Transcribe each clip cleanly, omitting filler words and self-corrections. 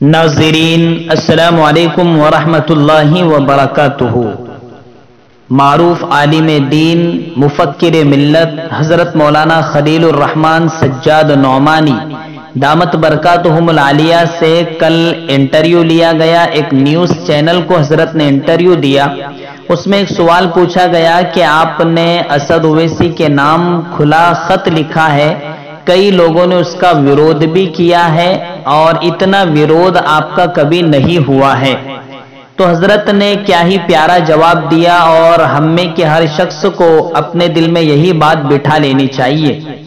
नाज़रीन अस्सलामु अलैकुम वरहमतुल्लाहि वबरकातुहू। मारूफ आलिम दीन मुफक्किर मिल्लत हज़रत मौलाना खलीलुर रहमान सज्जाद नौमानी दामत बरकातुहुमुल आलिया से कल इंटरव्यू लिया गया। एक न्यूज़ चैनल को हज़रत ने इंटरव्यू दिया। उसमें एक सवाल पूछा गया कि आपने असद ओवैसी के नाम खुला खत लिखा है, कई लोगों ने उसका विरोध भी किया है और इतना विरोध आपका कभी नहीं हुआ है। तो हजरत ने क्या ही प्यारा जवाब दिया और हम में के हर शख्स को अपने दिल में यही बात बिठा लेनी चाहिए।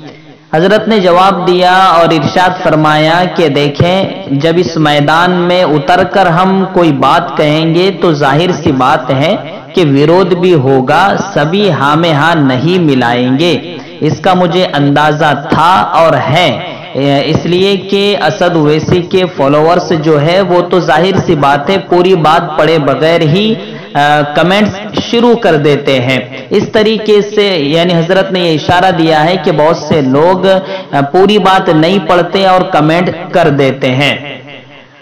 हजरत ने जवाब दिया और इरशाद फरमाया कि देखें, जब इस मैदान में उतरकर हम कोई बात कहेंगे तो जाहिर सी बात है कि विरोध भी होगा, सभी हाँ में हाँ नहीं मिलाएंगे। इसका मुझे अंदाजा था और है, इसलिए कि असद ओवैसी के फॉलोअर्स जो है वो तो जाहिर सी बात है पूरी बात पढ़े बगैर ही कमेंट्स शुरू कर देते हैं। इस तरीके से यानी हजरत ने ये इशारा दिया है कि बहुत से लोग पूरी बात नहीं पढ़ते और कमेंट कर देते हैं।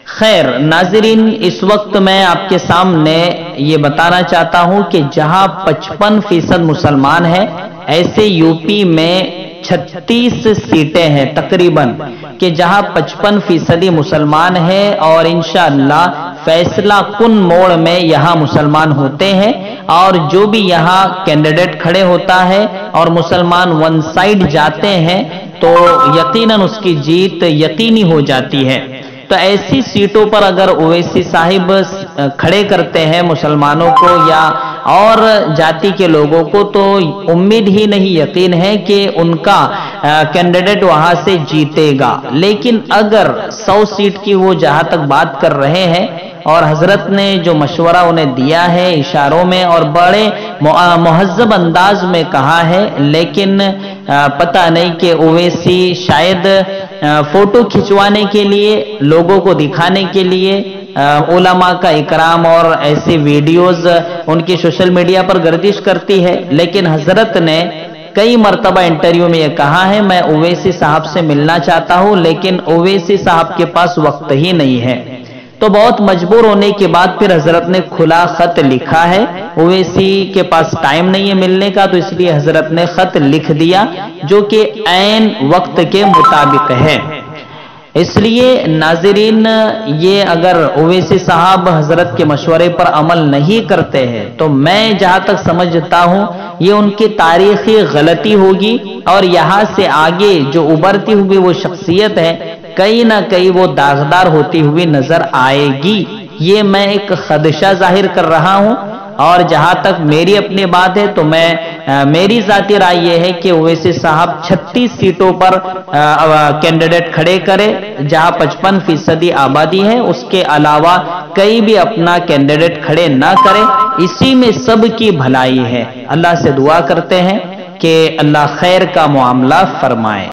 खैर नाज़रीन, इस वक्त मैं आपके सामने ये बताना चाहता हूं कि जहां 55% मुसलमान हैं, ऐसे यूपी में 36 सीटें हैं तकरीबन, कि जहां 55% मुसलमान हैं और इंशाअल्लाह फैसला कुन मोड़ में यहां मुसलमान होते हैं और जो भी यहां कैंडिडेट खड़े होता है और मुसलमान वन साइड जाते हैं तो यकीनन उसकी जीत यकीनी हो जाती है। तो ऐसी सीटों पर अगर ओवैसी साहिब खड़े करते हैं मुसलमानों को या और जाति के लोगों को, तो उम्मीद ही नहीं यकीन है कि उनका कैंडिडेट वहां से जीतेगा। लेकिन अगर 100 सीट की वो जहां तक बात कर रहे हैं और हजरत ने जो मशवरा उन्हें दिया है इशारों में और बड़े मुहज्जब अंदाज में कहा है, लेकिन पता नहीं कि ओवैसी शायद फोटो खिंचवाने के लिए, लोगों को दिखाने के लिए उलमा का इकराम और ऐसे वीडियोस उनकी सोशल मीडिया पर गर्दिश करती है। लेकिन हजरत ने कई मर्तबा इंटरव्यू में यह कहा है, मैं ओवैसी साहब से मिलना चाहता हूं लेकिन ओवैसी साहब के पास वक्त ही नहीं है। तो बहुत मजबूर होने के बाद फिर हजरत ने खुला खत लिखा है। ओवैसी के पास टाइम नहीं है मिलने का, तो इसलिए हजरत ने खत लिख दिया जो कि ऐन वक्त के मुताबिक है। इसलिए नाज़रीन, ये अगर ओवैसी साहब हजरत के मशवरे पर अमल नहीं करते हैं तो मैं जहां तक समझता हूं ये उनकी तारीखी गलती होगी और यहां से आगे जो उभरती हुई वो शख्सियत है कहीं ना कहीं वो दागदार होती हुई नजर आएगी। ये मैं एक खदशा जाहिर कर रहा हूं और जहां तक मेरी अपनी बात है तो मेरी जाती राय यह है कि ओवैसी साहब 36 सीटों पर कैंडिडेट खड़े करें जहां 55% आबादी है, उसके अलावा कई भी अपना कैंडिडेट खड़े ना करें। इसी में सबकी भलाई है। अल्लाह से दुआ करते हैं कि अल्लाह खैर का मुआमला फरमाए।